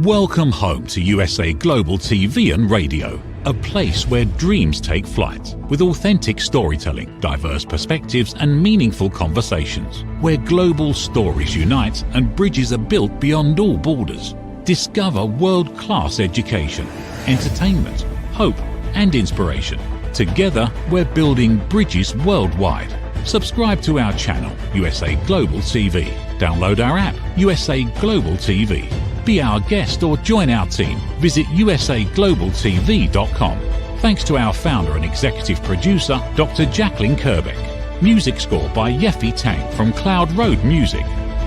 Welcome home to USA Global TV and Radio, a place where dreams take flight, with authentic storytelling, diverse perspectives and meaningful conversations, where global stories unite and bridges are built beyond all borders. Discover world-class education, entertainment, hope and inspiration. Together, we're building bridges worldwide. Subscribe to our channel, USA Global TV. Download our app, USA Global TV. Be our guest or join our team. Visit USAglobalTV.com. Thanks to our founder and executive producer, Dr. Jacalyn Kerbeck. Music score by Yeffy Tang from Cloud Road Music.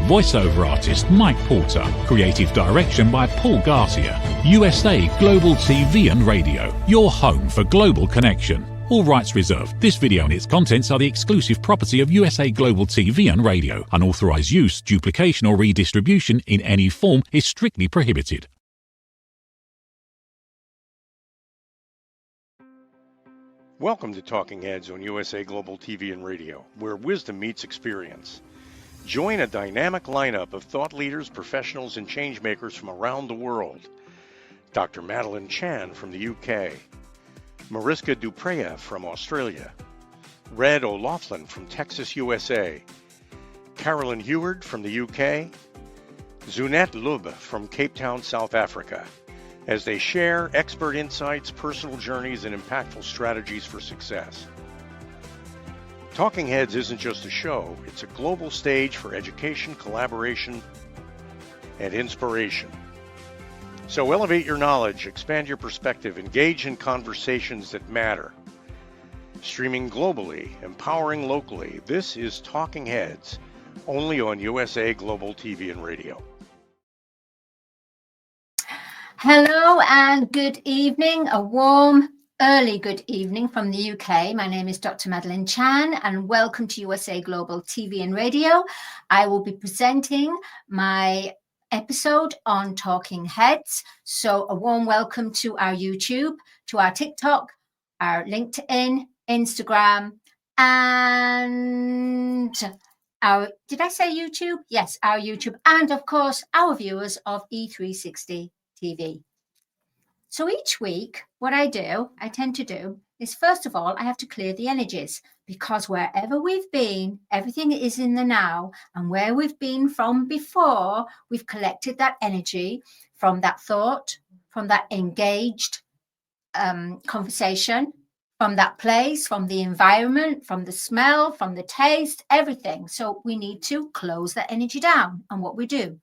Voiceover artist Mike Porter. Creative direction by Paul Garcia. USA Global TV and Radio, your home for global connection. All rights reserved. This video and its contents are the exclusive property of USA Global TV and Radio. Unauthorized use, duplication or redistribution in any form is strictly prohibited. Welcome to Talking Heads on USA Global TV and Radio, where wisdom meets experience. Join a dynamic lineup of thought leaders, professionals, and changemakers from around the world. Dr. Madeline Chan from the UK. Mariska Dupreya from Australia, Red O'Loughlin from Texas, USA, Carolyn Heward from the UK, Zunette Lube from Cape Town, South Africa, as they share expert insights, personal journeys, and impactful strategies for success. Talking Heads isn't just a show, it's a global stage for education, collaboration, and inspiration. So elevate your knowledge, expand your perspective, engage in conversations that matter. Streaming globally, empowering locally, this is Talking Heads, only on USA Global TV and Radio. Hello and good evening, a warm, early good evening from the UK. My name is Dr. Madeline Chan and welcome to USA Global TV and Radio. I will be presenting my episode on Talking Heads. So a warm welcome to our YouTube, to our TikTok, our LinkedIn, Instagram, and our, did I say YouTube? Yes, our YouTube, and of course, our viewers of E360 TV. So each week, what I tend to do is, first of all, I have to clear the energies, because wherever we've been, everything is in the now, and where we've been from before, we've collected that energy from that thought, from that engaged conversation, from that place, from the environment, from the smell, from the taste, everything. So we need to close that energy down. And what we do,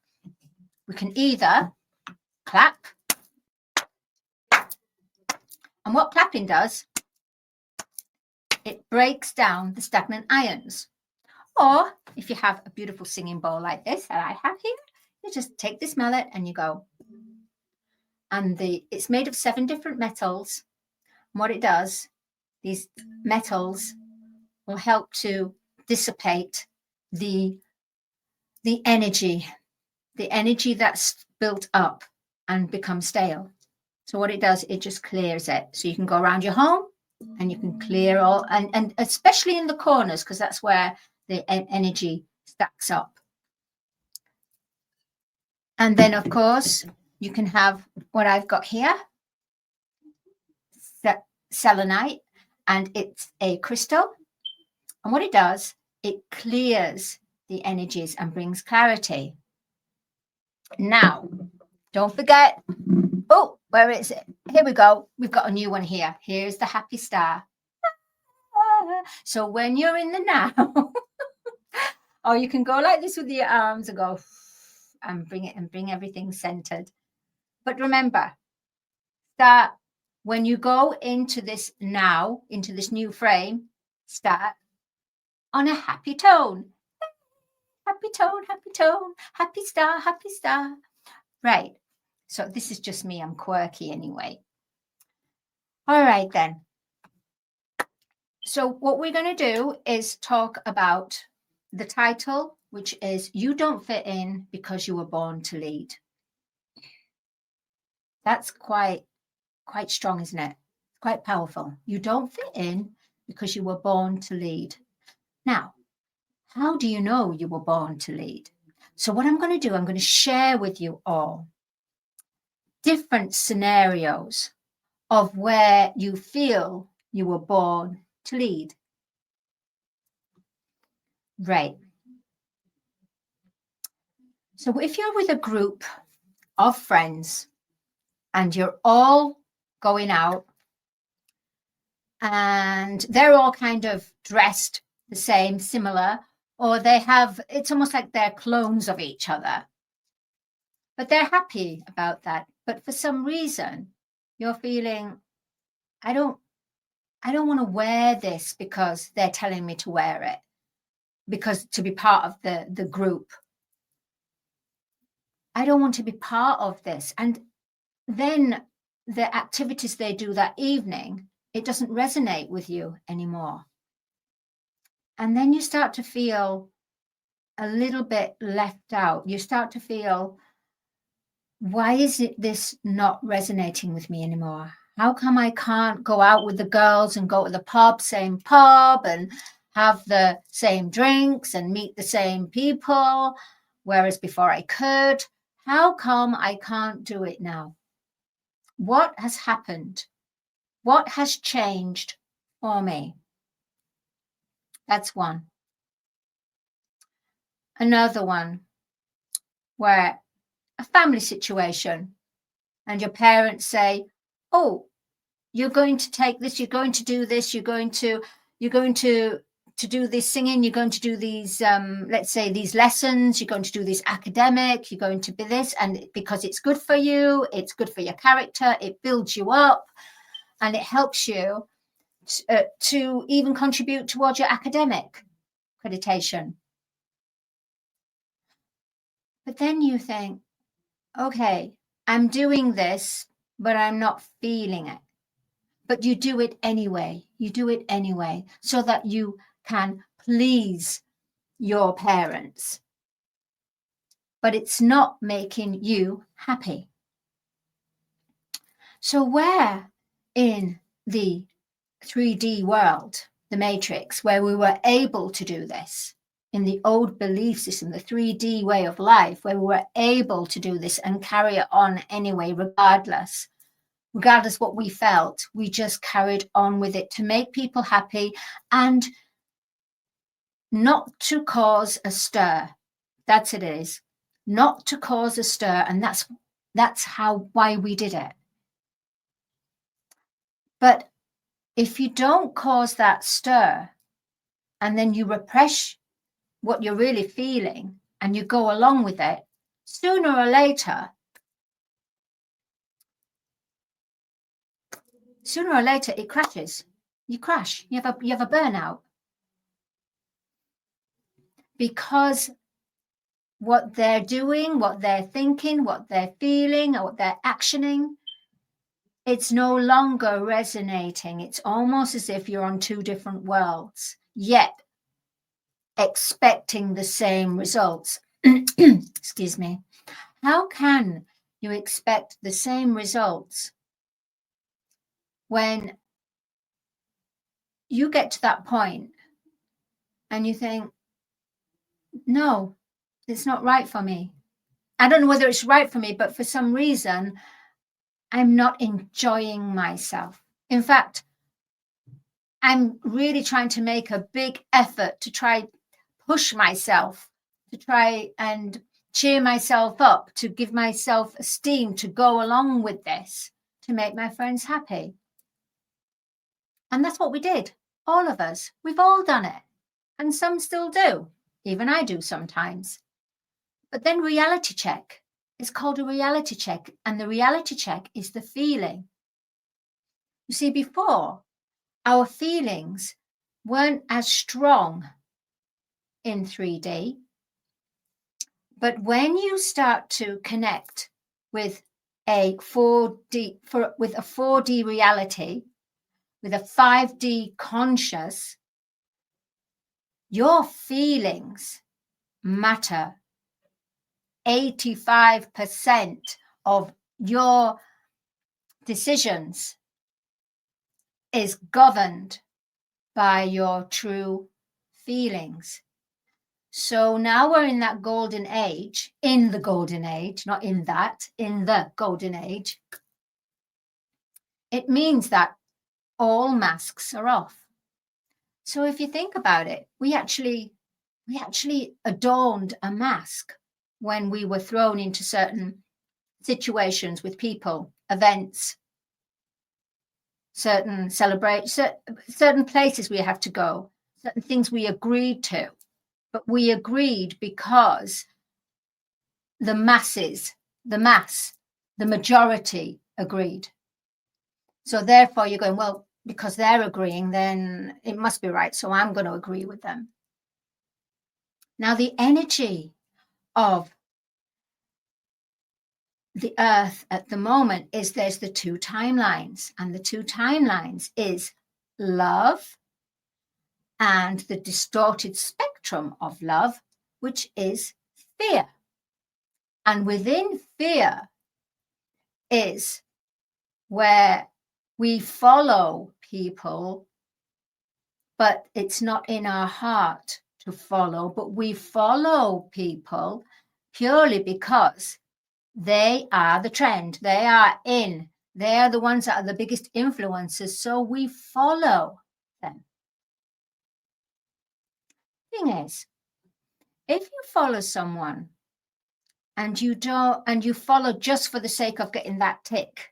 we can either clap, and what clapping does, it breaks down the stagnant ions. Or if you have a beautiful singing bowl like this that I have here, you just take this mallet and you go. And it's made of 7 different metals. And what it does, these metals will help to dissipate the energy that's built up and becomes stale. So what it does, it just clears it. So you can go around your home and you can clear all, and especially in the corners, because that's where the energy stacks up. And then, of course, you can have what I've got here, selenite, and it's a crystal. And what it does, it clears the energies and brings clarity. Now, don't forget, oh, where is it? Here we go. We've got a new one here. Here's the happy star. So when you're in the now, or you can go like this with your arms and go and bring everything centered. But remember, start when you go into this now, into this new frame, start on a happy tone. Happy tone, happy tone, happy star, happy star. Right. So this is just me. I'm quirky anyway. All right, then. So what we're going to do is talk about the title, which is You Don't Fit In Because You Were Born to Lead. That's quite strong, isn't it? Quite powerful. You don't fit in because you were born to lead. Now, how do you know you were born to lead? So what I'm going to do, I'm going to share with you all different scenarios of where you feel you were born to lead. Right. So if you're with a group of friends and you're all going out and they're all kind of dressed the same, similar, or it's almost like they're clones of each other, but they're happy about that. But for some reason, you're feeling, I don't want to wear this because they're telling me to wear it, because to be part of the group. I don't want to be part of this. And then the activities they do that evening, it doesn't resonate with you anymore. And then you start to feel a little bit left out. You start to feel, why is this not resonating with me anymore? How come I can't go out with the girls and go to the same pub, and have the same drinks and meet the same people, whereas before I could? How come I can't do it now? What has happened? What has changed for me? That's one. Another one, where a family situation and your parents say, oh, you're going to take this, you're going to do this, you're going to do this singing, you're going to do these, let's say these lessons, you're going to do this academic, you're going to be this, and because it's good for you, it's good for your character, it builds you up, and it helps you to even contribute towards your academic accreditation. But then you think, okay, I'm doing this, but I'm not feeling it. But you do it anyway. You do it anyway so that you can please your parents. But it's not making you happy. So where in the 3D world, the Matrix, where we were able to do this, in the old belief system, the 3D way of life, where we were able to do this and carry it on anyway, regardless what we felt, we just carried on with it to make people happy and not to cause a stir. That's it is. Not to cause a stir, and that's why we did it. But if you don't cause that stir, and then you repress what you're really feeling, and you go along with it, sooner or later, it crashes. You crash. You have a burnout. Because what they're doing, what they're thinking, what they're feeling, or what they're actioning, it's no longer resonating. It's almost as if you're on two different worlds, yet expecting the same results. Excuse me. How can you expect the same results when you get to that point and you think, no, it's not right for me. I don't know whether it's right for me, but for some reason, I'm not enjoying myself. In fact, I'm really trying to make a big effort to try push myself, to try and cheer myself up, to give myself esteem, to go along with this, to make my friends happy. And that's what we did. All of us. We've all done it. And some still do. Even I do sometimes. But then reality check. It's called a reality check. And the reality check is the feeling. You see, before, our feelings weren't as strong in 3D. But when you start to connect with a 4D reality, with a 5D conscious, your feelings matter. 85% of your decisions is governed by your true feelings. So now we're in that golden age, in the golden age, not in that, in the golden age. It means that all masks are off. So if you think about it, we actually adorned a mask when we were thrown into certain situations with people, events, certain places we have to go, certain things we agreed to. But we agreed because the majority agreed. So therefore you're going, well, because they're agreeing, then it must be right. So I'm going to agree with them. Now, the energy of the earth at the moment is there's the two timelines, and the two timelines is love and the distorted spectrum of love, which is fear. And within fear is where we follow people, but it's not in our heart to follow, but we follow people purely because they are the trend, they are in, they are the ones that are the biggest influencers, so we follow them. Thing is, if you follow someone and you follow just for the sake of getting that tick,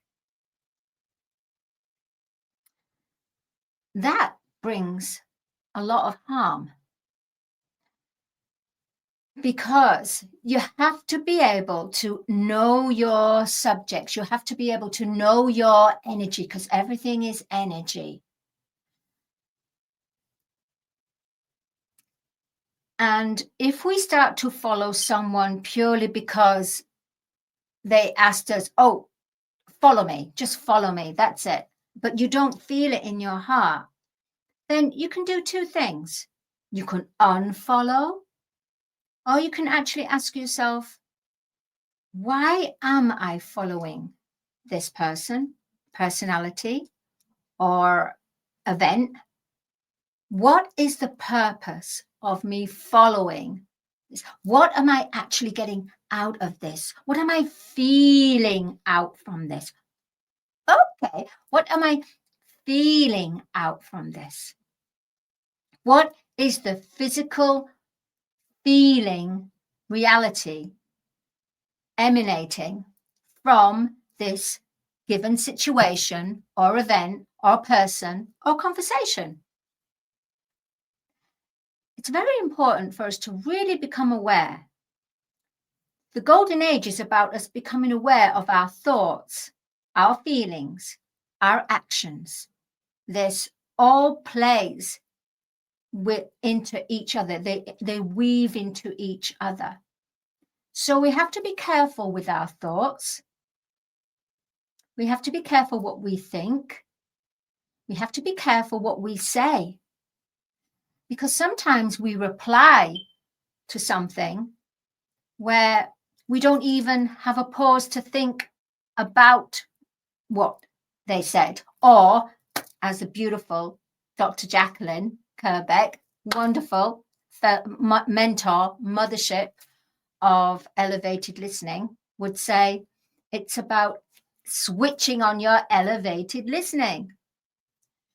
that brings a lot of harm. Because you have to be able to know your subjects. You have to be able to know your energy, because everything is energy. And if we start to follow someone purely because they asked us, oh, follow me, just follow me, that's it, but you don't feel it in your heart, then you can do two things. You can unfollow, or you can actually ask yourself, why am I following this person, personality, or event? What is the purpose of me following this? What am I actually getting out of this? What am I feeling out from this? Okay, what am I feeling out from this? What is the physical feeling reality emanating from this given situation or event or person or conversation? It's very important for us to really become aware. The golden age is about us becoming aware of our thoughts, our feelings, our actions. This all plays into each other. They weave into each other. So we have to be careful with our thoughts. We have to be careful what we think. We have to be careful what we say. Because sometimes we reply to something where we don't even have a pause to think about what they said. Or, as the beautiful Dr. Jacalyn Kerbeck, wonderful mentor, mothership of elevated listening, would say, it's about switching on your elevated listening.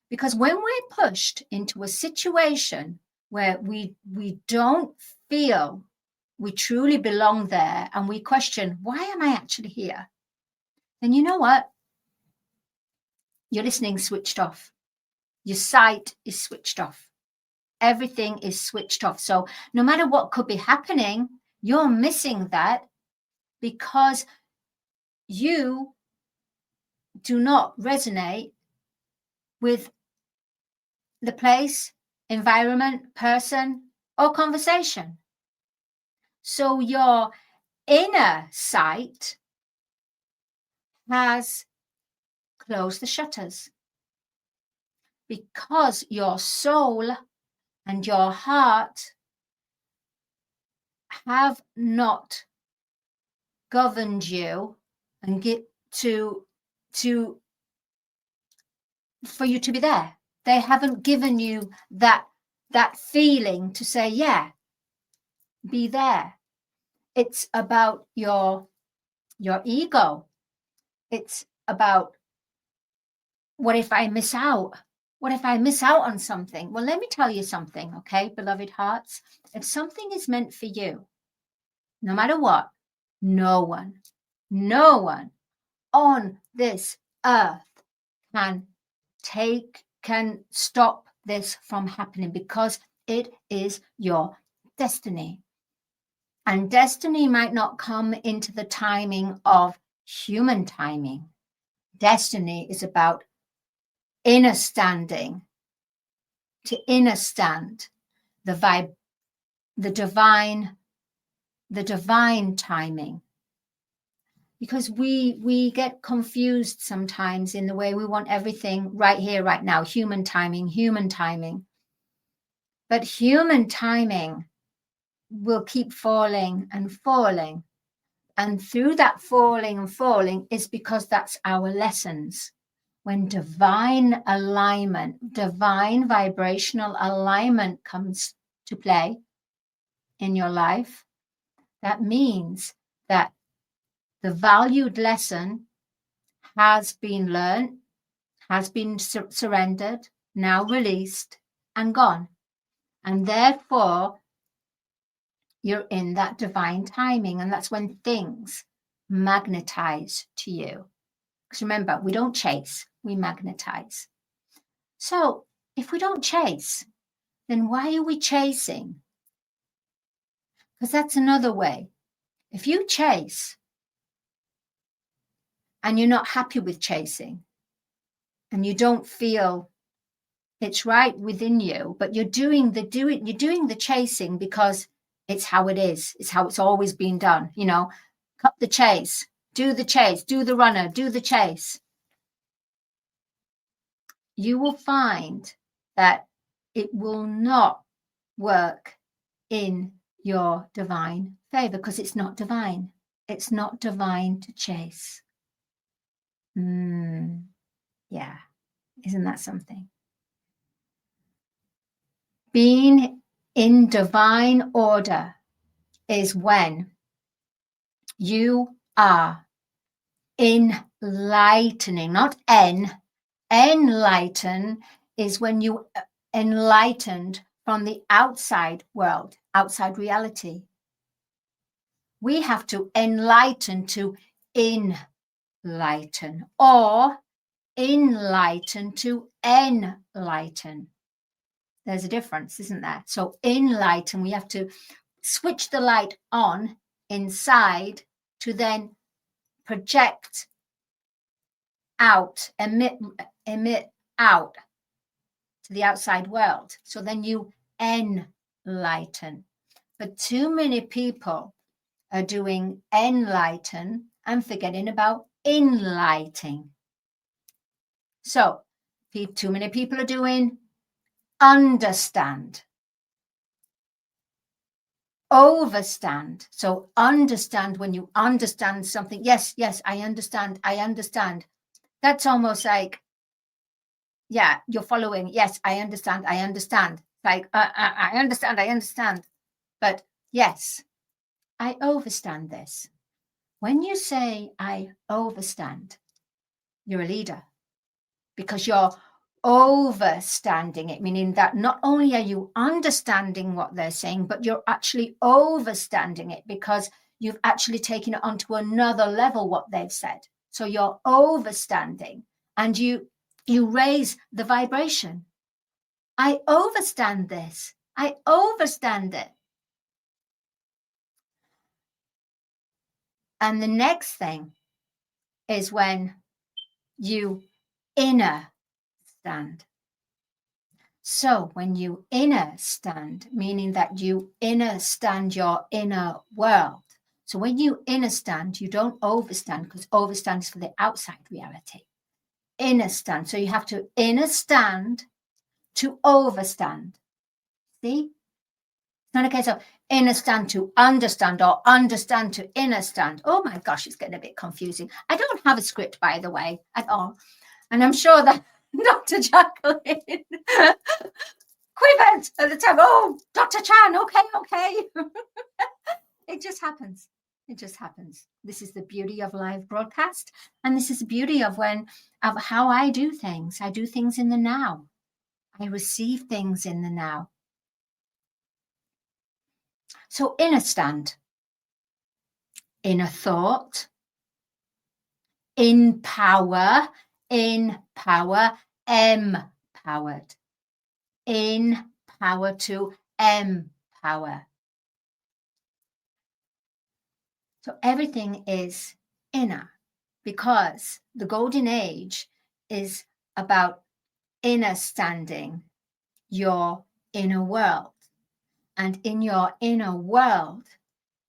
Because when we're pushed into a situation where we don't feel we truly belong there, and we question, why am I actually here? Then you know what? Your listening switched off. Your sight is switched off. Everything is switched off. So no matter what could be happening, you're missing that because you do not resonate with the place, environment, person, or conversation. So your inner sight has closed the shutters because your soul and your heart have not governed you and for you to be there. They haven't given you that feeling to say, yeah, be there. It's about your ego. It's about, what if I miss out? What if I miss out on something? Well, let me tell you something, okay, beloved hearts. If something is meant for you, no matter what, no one on this earth can stop this from happening, because it is your destiny. And destiny might not come into the timing of human timing. Destiny is about inner standing, to inner stand the divine timing. Because we get confused sometimes in the way we want everything right here, right now, human timing. But human timing will keep falling and falling. And through that falling and falling is because that's our lessons. When divine alignment, divine vibrational alignment comes to play in your life, that means that the valued lesson has been learned, has been surrendered, now released and gone. And therefore, you're in that divine timing. And that's when things magnetize to you. Because remember, we don't chase, we magnetize. So if we don't chase, then why are we chasing? Because that's another way. If you chase and you're not happy with chasing, and you don't feel it's right within you, but you're doing the chasing because it's how it is. It's how it's always been done. You know, cut the chase, do the runner, do the chase. You will find that it will not work in your divine favor, because it's not divine. It's not divine to chase. Yeah, isn't that something? Being in divine order is when you are enlightening, not enlighten is when you enlightened from the outside world, outside reality. We have to enlighten to enlighten, or enlighten to enlighten. There's a difference, isn't there? So enlighten, we have to switch the light on inside to then project out, emit out to the outside world. So then you enlighten. But too many people are doing enlighten and forgetting about enlightening. So too many people are doing understand, overstand. So understand, when you understand something, yes, I understand. That's almost like, yeah, you're following. Yes, I understand. Like, I understand. But yes, I overstand this. When you say I overstand, you're a leader, because you're overstanding it, meaning that not only are you understanding what they're saying, but you're actually overstanding it, because you've actually taken it onto another level, what they've said. So you're overstanding, and you raise the vibration. I overstand this. I overstand it. And the next thing is when you inner stand. So when you inner stand, meaning that you inner stand your inner world. So when you inner stand, you don't overstand, because overstand is for the outside reality. Inner stand. So you have to inner stand to overstand. See? It's not a case of inner stand to understand, or understand to inner stand. Oh my gosh, it's getting a bit confusing. I don't have a script, by the way, at all. And I'm sure that Dr. Jacalyn quivered at the time. Oh, Dr. Chan, okay. It just happens. It just happens. This is the beauty of live broadcast. And this is the beauty of how I do things. I do things in the now. I receive things in the now. So inner stand, inner thought, in power, empowered, in power to empower. So everything is inner, because the golden age is about inner standing your inner world. And in your inner world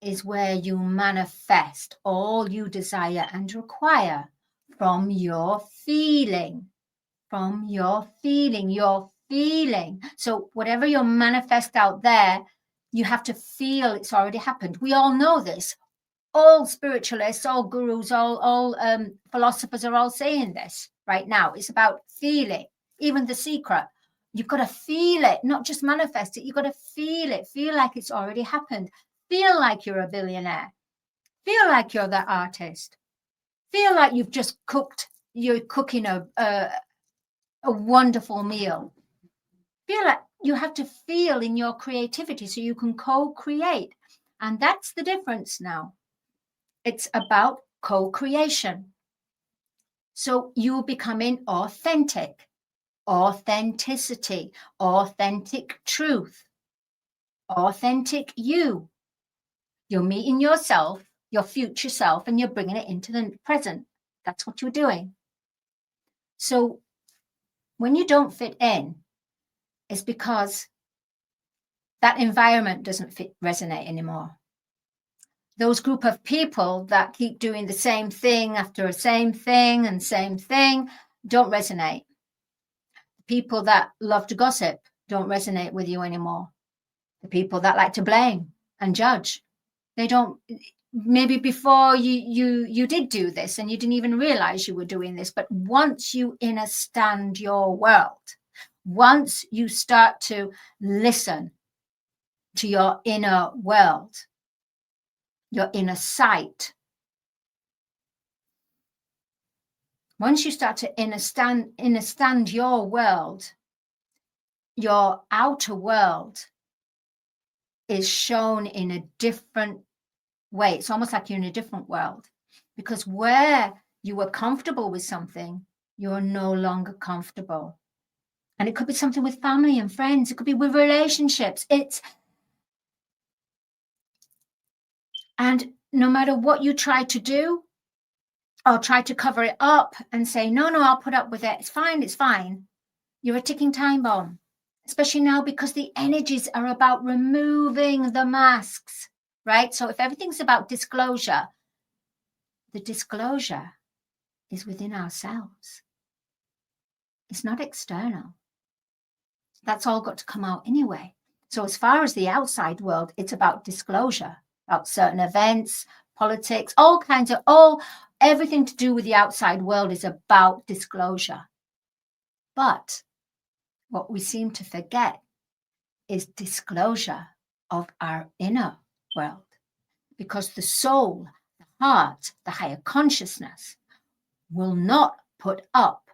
is where you manifest all you desire and require from your feeling, your feeling. So whatever you manifest out there, you have to feel it's already happened. We all know this. All spiritualists, all gurus, all philosophers are all saying this right now. It's about feeling. Even The Secret. You've got to feel it, not just manifest it. You've got to feel it. Feel like it's already happened. Feel like you're a billionaire. Feel like you're that artist. Feel like you've just cooked. You're cooking a wonderful meal. Feel like you have to feel in your creativity so you can co-create. And that's the difference now. It's about co-creation. So you're becoming authentic. Authenticity, authentic truth, authentic you. You're meeting yourself, your future self, and you're bringing it into the present. That's what you're doing. So when you don't fit in, it's because that environment doesn't resonate anymore. Those group of people that keep doing the same thing after the same thing and same thing don't resonate. People that love to gossip don't resonate with you anymore. The people that like to blame and judge, they don't. Maybe before you did do this and you didn't even realize you were doing this, but once you understand your world, once you start to listen to your inner world, your inner sight, once you start to understand your world, your outer world is shown in a different way. It's almost like you're in a different world, because where you were comfortable with something, you're no longer comfortable. And it could be something with family and friends. It could be with relationships. And no matter what you try to do, or try to cover it up and say, no, I'll put up with it. It's fine. You're a ticking time bomb, especially now because the energies are about removing the masks, right? So if everything's about disclosure, the disclosure is within ourselves. It's not external. That's all got to come out anyway. So as far as the outside world, it's about disclosure, about certain events, politics, everything to do with the outside world is about disclosure. But what we seem to forget is disclosure of our inner world, because the soul, the heart, the higher consciousness will not put up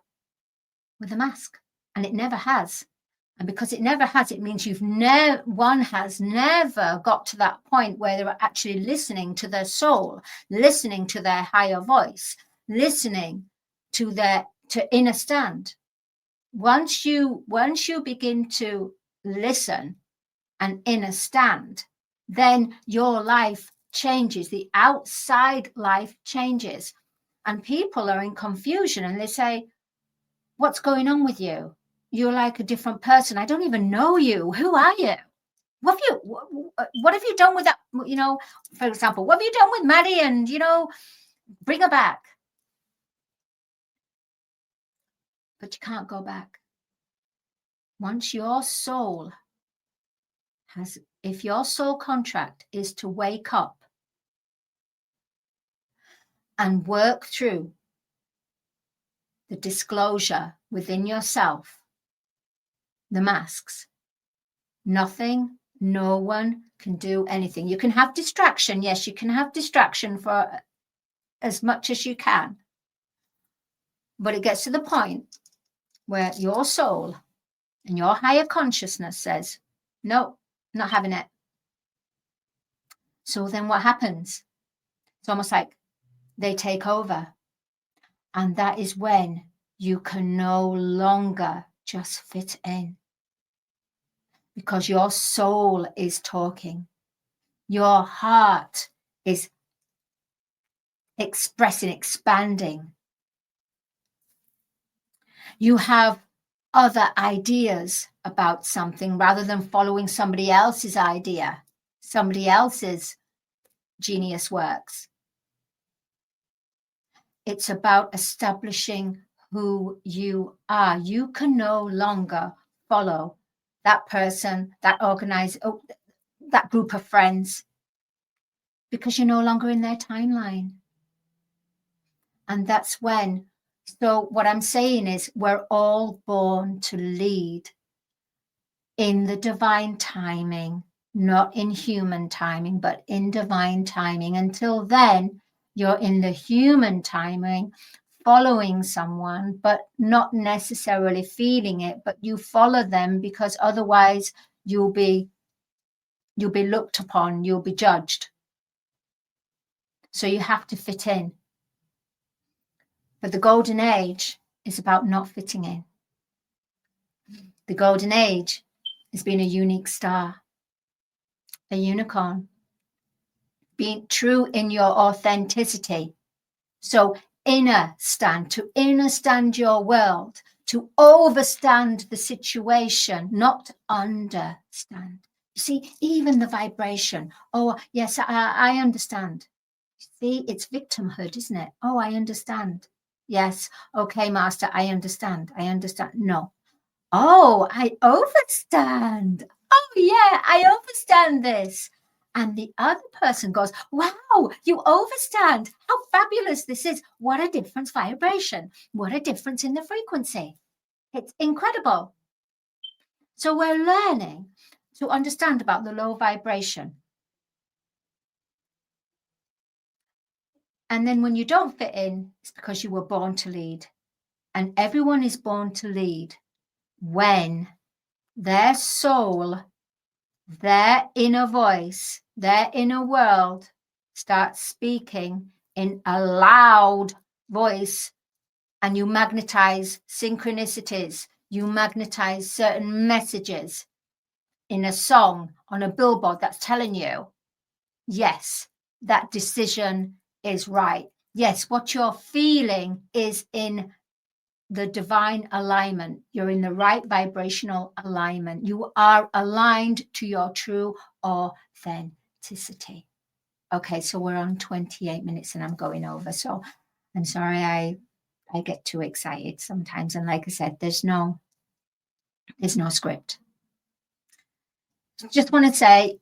with a mask, and it never has. And because it never has, it means one has never got to that point where they're actually listening to their soul, listening to their higher voice, listening to inner stand. Once you begin to listen and inner stand, then your life changes. The outside life changes. And people are in confusion and they say, what's going on with you? You're like a different person. I don't even know you. Who are you? What have you done with that? For example, what have you done with Maddie? And, bring her back. But you can't go back. Once your soul if your soul contract is to wake up and work through the disclosure within yourself, the masks, Nothing, no one can do anything. You can have distraction. Yes, you can have distraction for as much as you can. But it gets to the point where your soul and your higher consciousness says, no, not having it. So then what happens? It's almost like they take over. And that is when you can no longer just fit in. Because your soul is talking. Your heart is expressing, expanding. You have other ideas about something rather than following somebody else's idea, somebody else's genius works. It's about establishing who you are. You can no longer follow that person, that that group of friends, because you're no longer in their timeline. And that's when, so what I'm saying is we're all born to lead in the divine timing, not in human timing, but in divine timing. Until then, you're in the human timing, following someone, but not necessarily feeling it, but you follow them because otherwise you'll be looked upon, you'll be judged. So you have to fit in. But the golden age is about not fitting in. The golden age is being a unique star, a unicorn, being true in your authenticity. So to understand your world, to overstand the situation, not understand. You see, even the vibration. Oh, yes, I understand. See, it's victimhood, isn't it? Oh, I understand. Yes. Okay, master, I understand. I understand. No. Oh, I overstand. Oh, yeah, I understand this. And the other person goes, wow, you overstand. How fabulous this is. What a difference vibration. What a difference in the frequency. It's incredible. So we're learning to understand about the low vibration. And then when you don't fit in, it's because you were born to lead. And everyone is born to lead when their soul, their inner voice, their inner world starts speaking in a loud voice, and you magnetize synchronicities, you magnetize certain messages in a song, on a billboard that's telling you, yes, that decision is right. Yes, what you're feeling is in the divine alignment. You're in the right vibrational alignment. You are aligned to your true authenticity. Okay, so we're on 28 minutes and I'm going over. So I'm sorry I get too excited sometimes. And like I said, there's no script. Just want to say,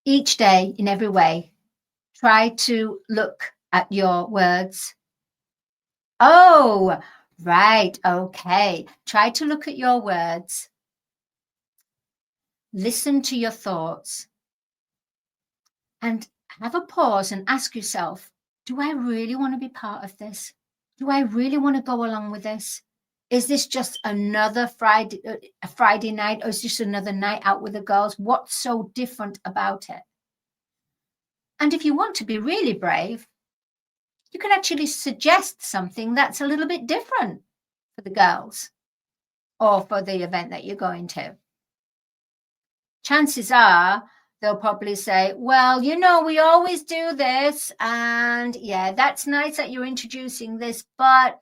each day in every way, try to look at your words. Oh, right. Okay. Try to look at your words. Listen to your thoughts and have a pause and ask yourself, do I really want to be part of this? Do I really want to go along with this? Is this just another Friday night, or is this another night out with the girls? What's so different about it? And if you want to be really brave, you can actually suggest something that's a little bit different for the girls or for the event that you're going to. Chances are they'll probably say, well, we always do this. And yeah, that's nice that you're introducing this. But,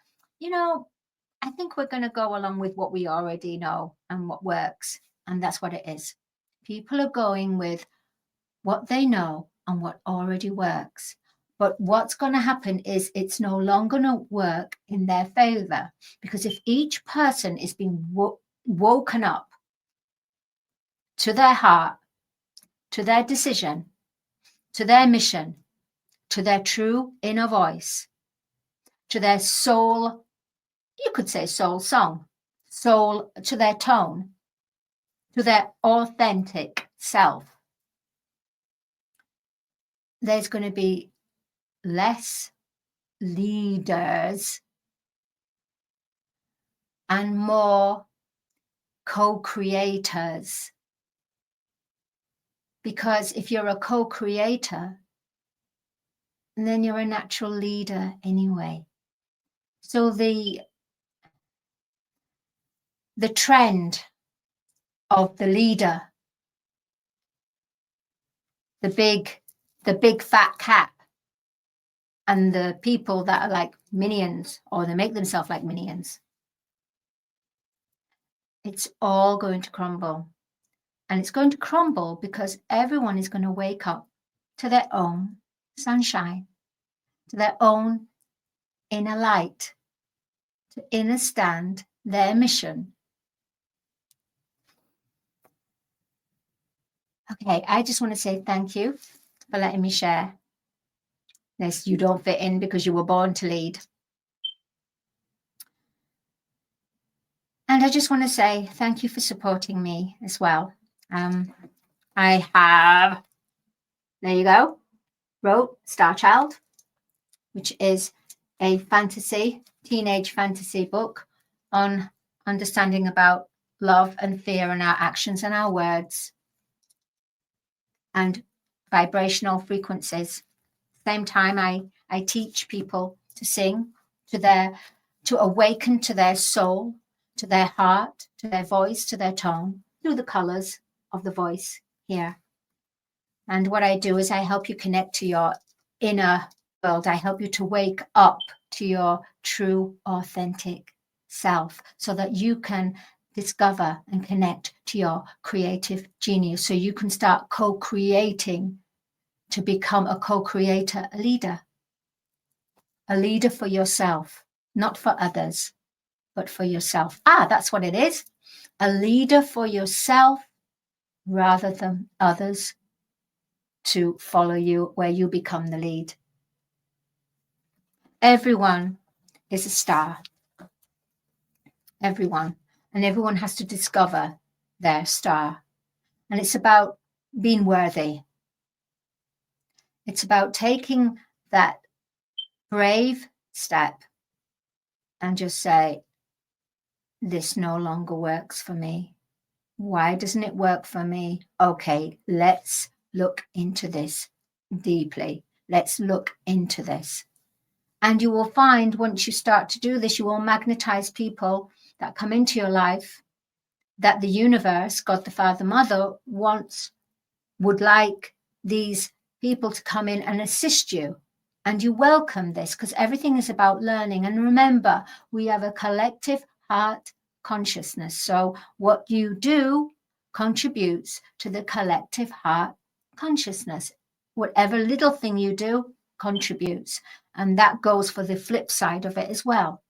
I think we're going to go along with what we already know and what works. And that's what it is. People are going with what they know and what already works. But what's going to happen is it's no longer going to work in their favor, because if each person is being woken up to their heart, to their decision, to their mission, to their true inner voice, to their soul, you could say soul song, soul, to their tone, to their authentic self, there's going to be less leaders and more co-creators. Because if you're a co-creator, then you're a natural leader anyway. So the trend of the leader, the big fat cat, and the people that are like minions, or they make themselves like minions, it's all going to crumble. And it's going to crumble because everyone is going to wake up to their own sunshine, to their own inner light, to understand their mission. Okay, I just want to say thank you for letting me share this. You don't fit in because you were born to lead. And I just want to say thank you for supporting me as well. I have, there you go, wrote Star Child, which is a teenage fantasy book on understanding about love and fear and our actions and our words and vibrational frequencies. Same time, I teach people to sing, to awaken to their soul, to their heart, to their voice, to their tone, through the colors of the voice here. And what I do is I help you connect to your inner world. I help you to wake up to your true, authentic self so that you can discover and connect to your creative genius, so you can start co-creating to become a co-creator, a leader for yourself, not for others, but for yourself. That's what it is. A leader for yourself rather than others to follow you, where you become the lead. Everyone is a star. Everyone. And everyone has to discover their star. And it's about being worthy. It's about taking that brave step and just say, this no longer works for me. Why doesn't it work for me? Okay, let's look into this deeply. Let's look into this. And you will find once you start to do this, you will magnetize people that come into your life that the universe, God the Father, Mother, would like these people to come in and assist you. And you welcome this because everything is about learning. And remember, we have a collective heart consciousness. So what you do contributes to the collective heart consciousness. Whatever little thing you do contributes. And that goes for the flip side of it as well.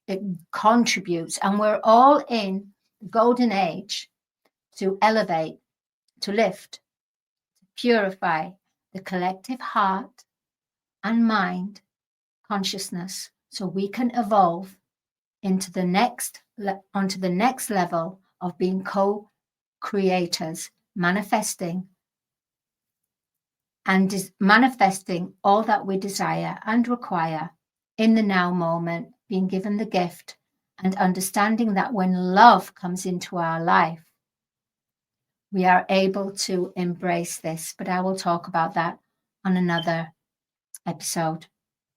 It contributes. And we're all in the golden age to elevate, to lift, to purify the collective heart and mind consciousness so we can evolve onto the next level of being co-creators, manifesting all that we desire and require in the now moment, being given the gift and understanding that when love comes into our life, we are able to embrace this. But I will talk about that on another episode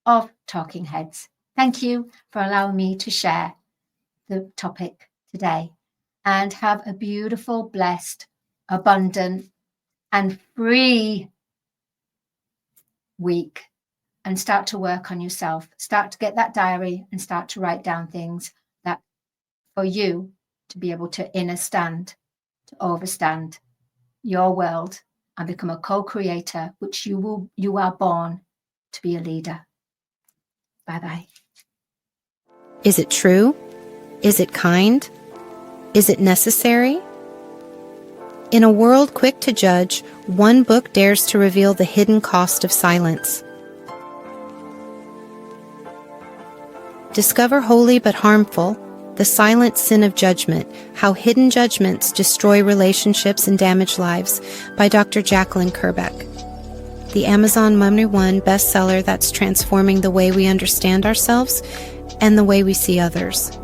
of Talking Heads. Thank you for allowing me to share the topic today, and have a beautiful, blessed, abundant, and free week. And start to work on yourself. Start to get that diary and start to write down things that for you to be able to understand, to overstand your world and become a co-creator, which you are born to be a leader. Bye-bye. Is it true? Is it kind? Is it necessary? In a world quick to judge, one book dares to reveal the hidden cost of silence. Discover Holy but Harmful, The Silent Sin of Judgment, How Hidden Judgments Destroy Relationships and Damage Lives by Dr. Jacalyn Kerbeck. The Amazon #1 bestseller that's transforming the way we understand ourselves and the way we see others.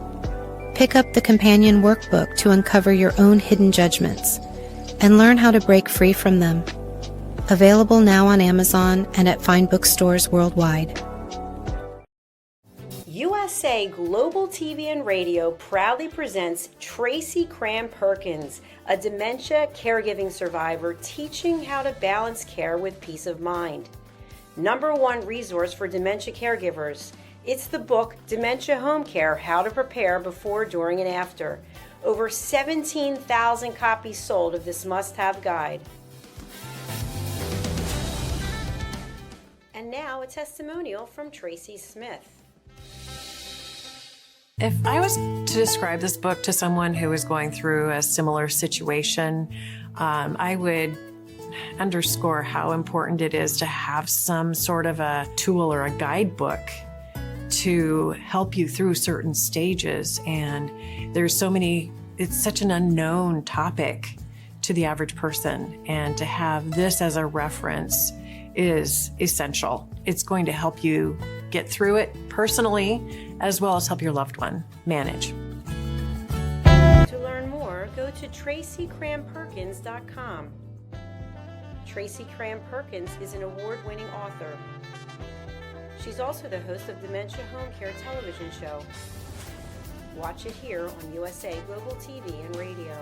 Pick up the companion workbook to uncover your own hidden judgments and learn how to break free from them. Available now on Amazon and at fine bookstores worldwide. USA Global TV and Radio proudly presents Tracy Cram Perkins, a dementia caregiving survivor teaching how to balance care with peace of mind. #1 resource for dementia caregivers. It's the book Dementia Home Care, How to Prepare Before, During, and After. Over 17,000 copies sold of this must-have guide. And now a testimonial from Tracy Smith. If I was to describe this book to someone who is going through a similar situation, I would underscore how important it is to have some sort of a tool or a guidebook to help you through certain stages. And there's so many, it's such an unknown topic to the average person. And to have this as a reference is essential. It's going to help you get through it personally, as well as help your loved one manage. To learn more, go to TracyCramPerkins.com. Tracy Cram Perkins is an award-winning author. She's also the host of Dementia Home Care television show. Watch it here on USA Global TV and Radio.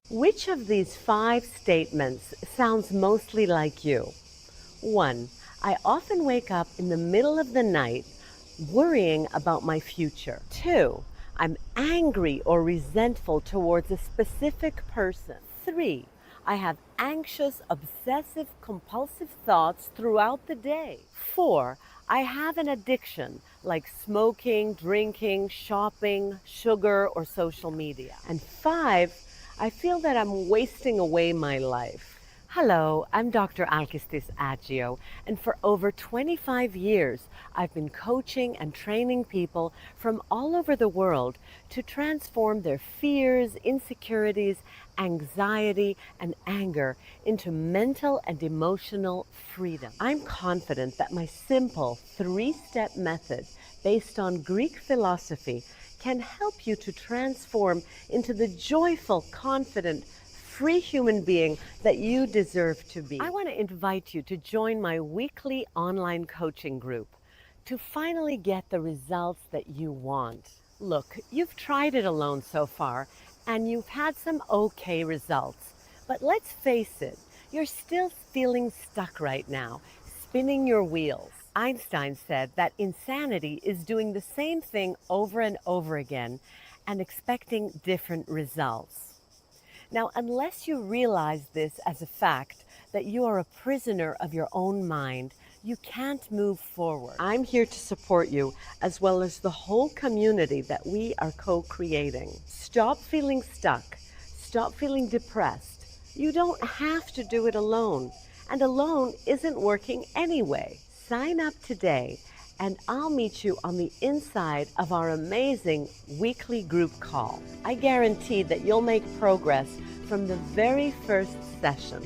Which of these 5 statements sounds mostly like you? 1. I often wake up in the middle of the night worrying about my future. 2. I'm angry or resentful towards a specific person. 3. I have anxious, obsessive, compulsive thoughts throughout the day. 4. I have an addiction like smoking, drinking, shopping, sugar, or social media. And 5, I feel that I'm wasting away my life. Hello, I'm Dr. Alkistis Agio, and for over 25 years, I've been coaching and training people from all over the world to transform their fears, insecurities, anxiety, and anger into mental and emotional freedom. I'm confident that my simple 3-step method based on Greek philosophy can help you to transform into the joyful, confident, free human being that you deserve to be. I want to invite you to join my weekly online coaching group to finally get the results that you want. Look, you've tried it alone so far, and you've had some okay results. But let's face it, you're still feeling stuck right now, spinning your wheels. Einstein said that insanity is doing the same thing over and over again and expecting different results. Now, unless you realize this as a fact, that you are a prisoner of your own mind, you can't move forward. I'm here to support you, as well as the whole community that we are co-creating. Stop feeling stuck. Stop feeling depressed. You don't have to do it alone, and alone isn't working anyway. Sign up today, and I'll meet you on the inside of our amazing weekly group call. I guarantee that you'll make progress from the very first session.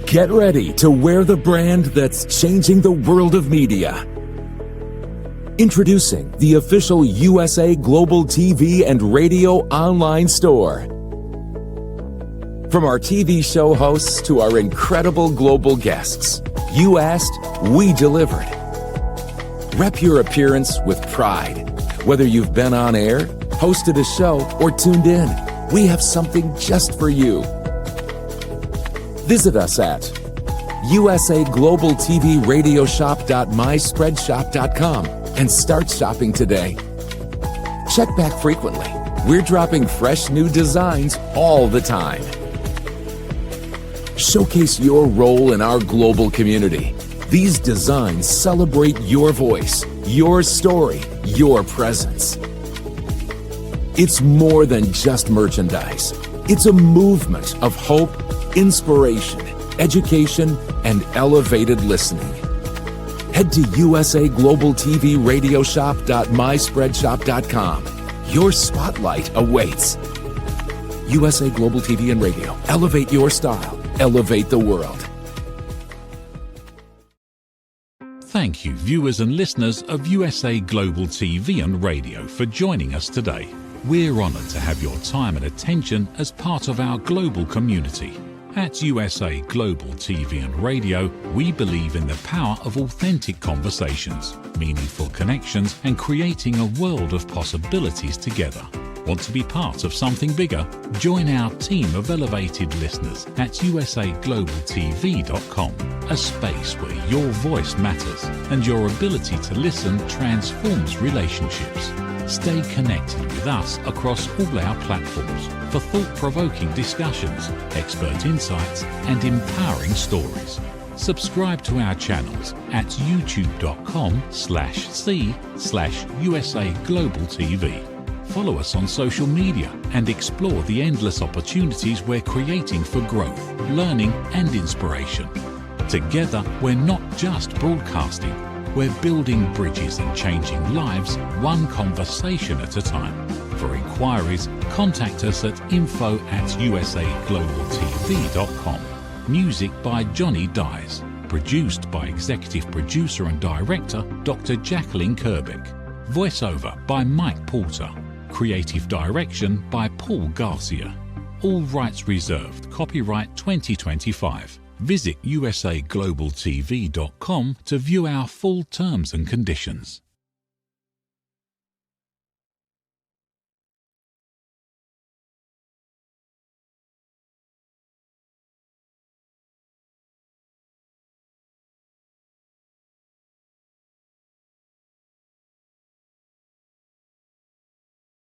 Get ready to wear the brand that's changing the world of media. Introducing the official USA Global TV and Radio online store. From our TV show hosts to our incredible global guests, you asked, we delivered. Rep your appearance with pride. Whether you've been on air, hosted a show, or tuned in, we have something just for you. Visit us at USAglobalTVRadioShop.myspreadshop.com and start shopping today. Check back frequently. We're dropping fresh new designs all the time. Showcase your role in our global community. These designs celebrate your voice, your story, your presence. It's more than just merchandise. It's a movement of hope, inspiration, education, and elevated listening. Head to USAglobalTVRadioShop.myspreadshop.com. Your spotlight awaits. USA Global TV and Radio. Elevate your style. Elevate the world. Thank you, viewers and listeners of USA Global TV and Radio, for joining us today. We're honoured to have your time and attention as part of our global community. At USA Global TV and Radio, we believe in the power of authentic conversations, meaningful connections, and creating a world of possibilities together. Want to be part of something bigger? Join our team of elevated listeners at USAglobalTV.com, a space where your voice matters and your ability to listen transforms relationships. Stay connected with us across all our platforms for thought-provoking discussions, expert insights, and empowering stories. Subscribe to our channels at youtube.com/c/USAglobalTV. Follow us on social media and explore the endless opportunities we're creating for growth, learning, and inspiration. Together, we're not just broadcasting. We're building bridges and changing lives, one conversation at a time. For inquiries, contact us at info@USAglobalTV.com. Music by Johnny Dies. Produced by Executive Producer and Director Dr. Jacalyn Kerbeck. Voiceover by Mike Porter. Creative Direction by Paul Garcia. All rights reserved. Copyright 2025. Visit USAglobalTV.com to view our full terms and conditions.